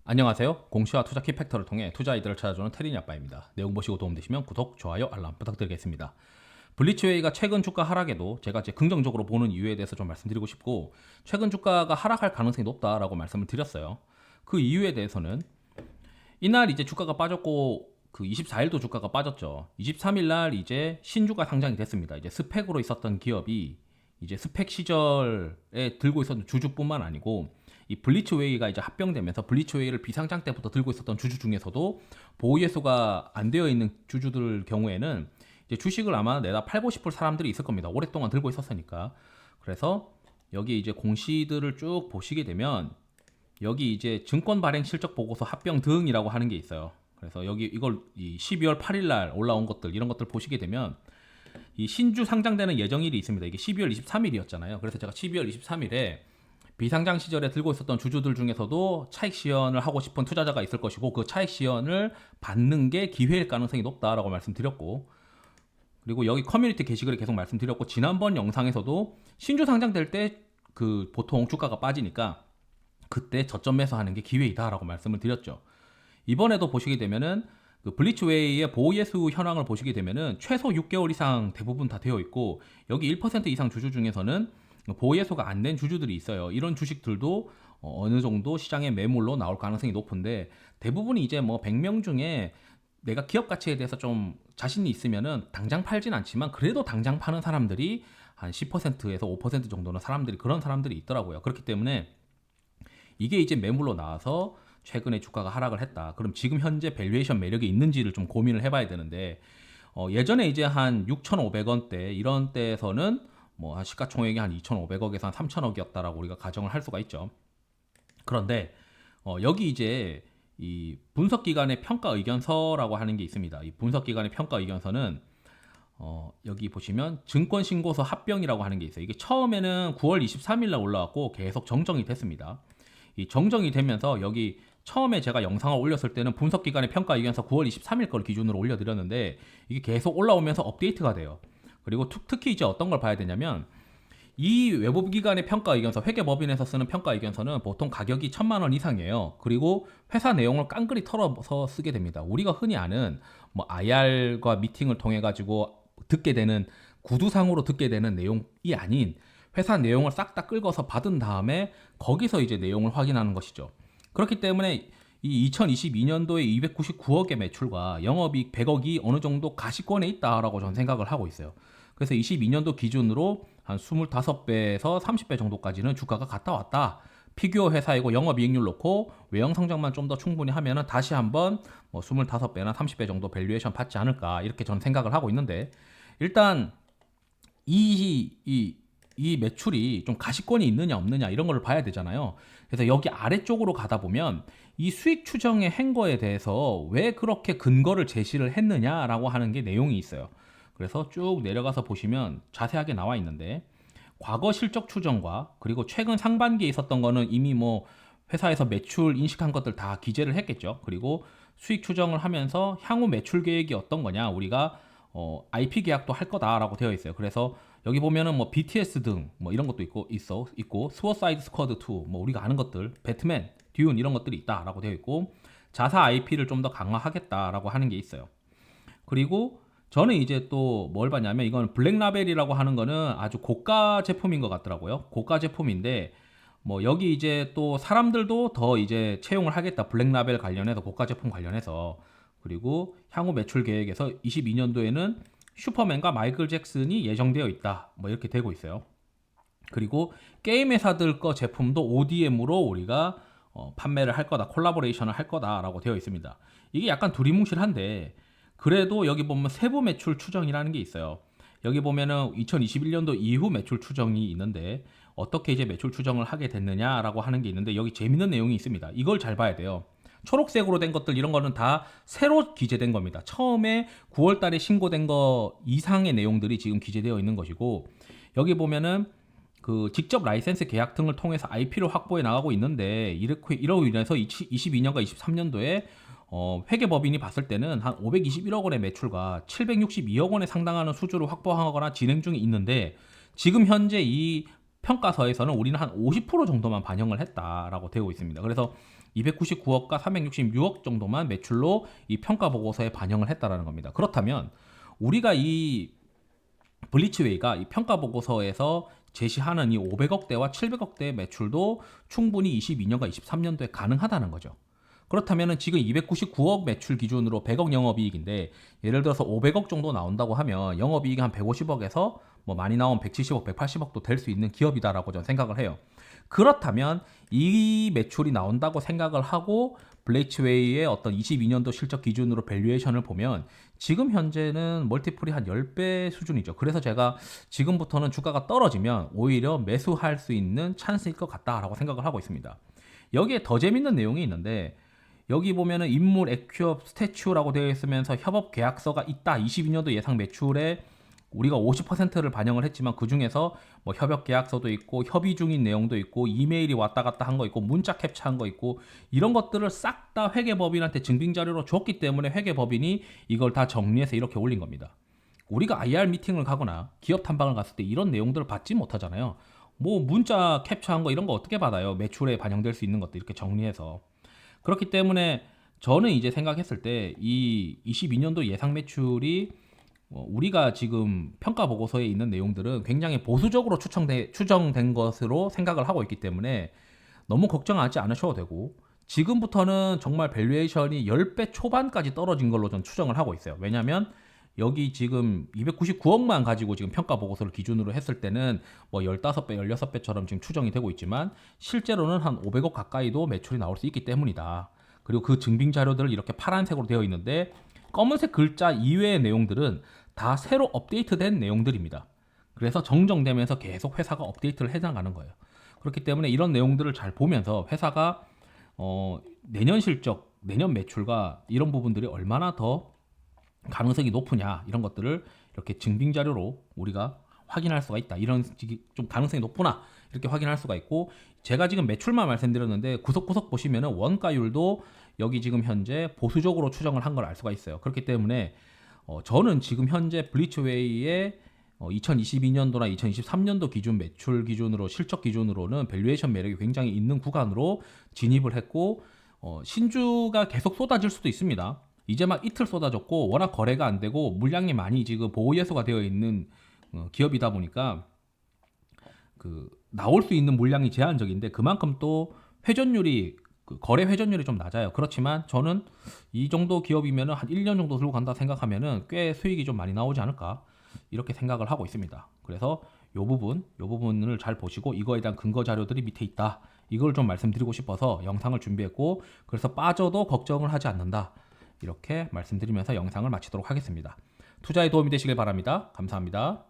안녕하세요. 공시와 투자 키팩터를 통해 투자 아이디어를 찾아주는 테린이 아빠입니다. 내용 보시고 도움되시면 구독, 좋아요, 알람 부탁드리겠습니다. 블리츠웨이가 최근 주가 하락에도 제가 이제 긍정적으로 보는 이유에 대해서 좀 말씀드리고 싶고, 최근 주가가 하락할 가능성이 높다라고 말씀을 드렸어요. 그 이유에 대해서는 이날 이제 주가가 빠졌고 그 24일도 주가가 빠졌죠. 23일 날 이제 신주가 상장이 됐습니다. 이제 스펙으로 있었던 기업이 이제 스펙 시절에 들고 있었던 주주뿐만 아니고 이 블리츠웨이가 이제 합병되면서 블리츠웨이를 비상장 때부터 들고 있었던 주주 중에서도 보유예수가 안 되어 있는 주주들 경우에는 이제 주식을 아마 내다 팔고 싶을 사람들이 있을 겁니다. 오랫동안 들고 있었으니까. 그래서 여기 이제 공시들을 쭉 보시게 되면 여기 이제 증권 발행 실적 보고서 합병 등이라고 하는 게 있어요. 그래서 여기 이걸 이 12월 8일 날 올라온 것들 이런 것들 보시게 되면 이 신주 상장되는 예정일이 있습니다. 이게 12월 23일이었잖아요. 그래서 제가 12월 23일에 비상장 시절에 들고 있었던 주주들 중에서도 차익 시연을 하고 싶은 투자자가 있을 것이고 그 차익 시연을 받는 게 기회일 가능성이 높다라고 말씀드렸고, 그리고 여기 커뮤니티 게시글에 계속 말씀드렸고, 지난번 영상에서도 신주 상장될 때 그 보통 주가가 빠지니까 그때 저점 매수하는 게 기회이다라고 말씀을 드렸죠. 이번에도 보시게 되면은 그 블리츠웨이의 보호예수 현황을 보시게 되면은 최소 6개월 이상 대부분 다 되어 있고, 여기 1% 이상 주주 중에서는 보호예수가 안 된 주주들이 있어요. 이런 주식들도 어느 정도 시장에 매물로 나올 가능성이 높은데, 대부분이 이제 뭐 100명 중에 내가 기업 가치에 대해서 좀 자신이 있으면은 당장 팔진 않지만 그래도 당장 파는 사람들이 한 10%에서 5% 정도는 사람들이 그런 사람들이 있더라고요. 그렇기 때문에 이게 이제 매물로 나와서 최근에 주가가 하락을 했다. 그럼 지금 현재 밸류에이션 매력이 있는지를 좀 고민을 해봐야 되는데, 예전에 이제 한 6,500원대 이런 때에서는 뭐 시가총액이 한 2,500억에서 한 3,000억이었다라고 우리가 가정을 할 수가 있죠. 그런데 여기 이제 이 분석기관의 평가 의견서라고 하는 게 있습니다. 이 분석기관의 평가 의견서는 여기 보시면 증권신고서 합병이라고 하는 게 있어요. 이게 처음에는 9월 23일 날 올라왔고 계속 정정이 됐습니다. 이 정정이 되면서 여기 처음에 제가 영상을 올렸을 때는 분석기관의 평가 의견서 9월 23일 걸 기준으로 올려드렸는데 이게 계속 올라오면서 업데이트가 돼요. 그리고 특히 이제 어떤 걸 봐야 되냐면, 이 외부기관의 평가 의견서, 회계법인에서 쓰는 평가 의견서는 보통 가격이 1,000만 원 이상이에요. 그리고 회사 내용을 깡그리 털어서 쓰게 됩니다. 우리가 흔히 아는 뭐 IR과 미팅을 통해 가지고 듣게 되는, 구두상으로 듣게 되는 내용이 아닌 회사 내용을 싹 다 끌고서 받은 다음에 거기서 이제 내용을 확인하는 것이죠. 그렇기 때문에 이 2022년도에 299억의 매출과 영업이익 100억이 어느 정도 가시권에 있다라고 저는 생각을 하고 있어요. 그래서 22년도 기준으로 한 25배에서 30배 정도까지는 주가가 갔다 왔다. 피규어 회사이고 영업이익률 놓고 외형 성장만 좀 더 충분히 하면은 다시 한번 뭐 25배나 30배 정도 밸류에이션 받지 않을까, 이렇게 저는 생각을 하고 있는데, 일단 이 매출이 좀 가시권이 있느냐 없느냐 이런 걸 봐야 되잖아요. 그래서 여기 아래쪽으로 가다 보면 이 수익 추정의 행거에 대해서 왜 그렇게 근거를 제시를 했느냐라고 하는 게 내용이 있어요. 그래서 쭉 내려가서 보시면 자세하게 나와 있는데, 과거 실적 추정과 그리고 최근 상반기에 있었던 거는 이미 뭐 회사에서 매출 인식한 것들 다 기재를 했겠죠. 그리고 수익 추정을 하면서 향후 매출 계획이 어떤 거냐, 우리가 IP 계약도 할 거다라고 되어 있어요. 그래서 여기 보면은 뭐 BTS 등 뭐 이런 것도 있고 수어사이드 스쿼드 2, 뭐 우리가 아는 것들, 배트맨, 듀운 이런 것들이 있다라고 되어 있고, 자사 IP를 좀 더 강화하겠다라고 하는 게 있어요. 그리고 저는 이제 또 뭘 봤냐면, 이건 블랙라벨이라고 하는 거는 아주 고가 제품인 것 같더라고요. 고가 제품인데 뭐 여기 이제 또 사람들도 더 이제 채용을 하겠다. 블랙라벨 관련해서, 고가 제품 관련해서. 그리고 향후 매출 계획에서 22년도에는 슈퍼맨과 마이클 잭슨이 예정되어 있다. 뭐 이렇게 되고 있어요. 그리고 게임 회사들 거 제품도 ODM으로 우리가 판매를 할 거다, 콜라보레이션을 할 거다라고 되어 있습니다. 이게 약간 두리뭉실한데, 그래도 여기 보면 세부 매출 추정이라는 게 있어요. 여기 보면은 2021년도 이후 매출 추정이 있는데 어떻게 이제 매출 추정을 하게 됐느냐라고 하는 게 있는데, 여기 재밌는 내용이 있습니다. 이걸 잘 봐야 돼요. 초록색으로 된 것들 이런 거는 다 새로 기재된 겁니다. 처음에 9월 달에 신고된 거 이상의 내용들이 지금 기재되어 있는 것이고, 여기 보면은 그 직접 라이센스 계약 등을 통해서 IP를 확보해 나가고 있는데, 이로 인해서 22년과 23년도에 회계법인이 봤을 때는 한 521억 원의 매출과 762억 원에 상당하는 수주를 확보하거나 진행 중에 있는데, 지금 현재 이 평가서에서는 우리는 한 50% 정도만 반영을 했다라고 되어 있습니다. 그래서 299억과 366억 정도만 매출로 이 평가 보고서에 반영을 했다라는 겁니다. 그렇다면 우리가 이 블리츠웨이가 이 평가 보고서에서 제시하는 이 500억대와 700억대의 매출도 충분히 22년과 23년도에 가능하다는 거죠. 그렇다면 지금 299억 매출 기준으로 100억 영업이익인데 예를 들어서 500억 정도 나온다고 하면 영업이익이 한 150억에서 뭐 많이 나온 170억, 180억도 될 수 있는 기업이다라고 저는 생각을 해요. 그렇다면 이 매출이 나온다고 생각을 하고 블리츠웨이의 어떤 22년도 실적 기준으로 밸류에이션을 보면 지금 현재는 멀티플이 한 10배 수준이죠. 그래서 제가 지금부터는 주가가 떨어지면 오히려 매수할 수 있는 찬스일 것 같다라고 생각을 하고 있습니다. 여기에 더 재밌는 내용이 있는데 여기 보면은 인물, 에퀴업, 스태츄라고 되어 있으면서 협업 계약서가 있다. 22년도 예상 매출에 우리가 50%를 반영을 했지만 그 중에서 뭐 협약 계약서도 있고 협의 중인 내용도 있고 이메일이 왔다 갔다 한 거 있고 문자 캡처한 거 있고 이런 것들을 싹 다 회계법인한테 증빙 자료로 줬기 때문에 회계법인이 이걸 다 정리해서 이렇게 올린 겁니다. 우리가 IR 미팅을 가거나 기업 탐방을 갔을 때 이런 내용들을 받지 못하잖아요. 뭐 문자 캡처한 거 이런 거 어떻게 받아요? 매출에 반영될 수 있는 것들 이렇게 정리해서. 그렇기 때문에 저는 이제 생각했을 때 이 22년도 예상 매출이 우리가 지금 평가 보고서에 있는 내용들은 굉장히 보수적으로 추정된 것으로 생각을 하고 있기 때문에 너무 걱정하지 않으셔도 되고 지금부터는 정말 밸류에이션이 10배 초반까지 떨어진 걸로 전 추정을 하고 있어요. 왜냐하면 여기 지금 299억만 가지고 지금 평가 보고서를 기준으로 했을 때는 뭐 15배, 16배처럼 지금 추정이 되고 있지만 실제로는 한 500억 가까이도 매출이 나올 수 있기 때문이다. 그리고 그 증빙 자료들 이렇게 파란색으로 되어 있는데 검은색 글자 이외의 내용들은 다 새로 업데이트된 내용들입니다. 그래서 정정되면서 계속 회사가 업데이트를 해나가는 거예요. 그렇기 때문에 이런 내용들을 잘 보면서 회사가 내년 실적, 내년 매출과 이런 부분들이 얼마나 더 가능성이 높으냐 이런 것들을 이렇게 증빙 자료로 우리가 확인할 수가 있다. 이런 좀 가능성이 높구나 이렇게 확인할 수가 있고 제가 지금 매출만 말씀드렸는데 구석구석 보시면은 원가율도 여기 지금 현재 보수적으로 추정을 한 걸 알 수가 있어요. 그렇기 때문에 저는 지금 현재 블리츠웨이의 2022년도나 2023년도 기준 매출 기준으로 실적 기준으로는 밸류에이션 매력이 굉장히 있는 구간으로 진입을 했고 신주가 계속 쏟아질 수도 있습니다. 이제 막 이틀 쏟아졌고 워낙 거래가 안 되고 물량이 많이 지금 보호 예수가 되어 있는 기업이다 보니까 그 나올 수 있는 물량이 제한적인데 그만큼 또 회전율이 거래 회전율이 좀 낮아요. 그렇지만 저는 이 정도 기업이면은 한 1년 정도 들고 간다 생각하면은 꽤 수익이 좀 많이 나오지 않을까 이렇게 생각을 하고 있습니다. 그래서 요 부분을 잘 보시고 이거에 대한 근거 자료들이 밑에 있다. 이걸 좀 말씀드리고 싶어서 영상을 준비했고 그래서 빠져도 걱정을 하지 않는다. 이렇게 말씀드리면서 영상을 마치도록 하겠습니다. 투자에 도움이 되시길 바랍니다. 감사합니다.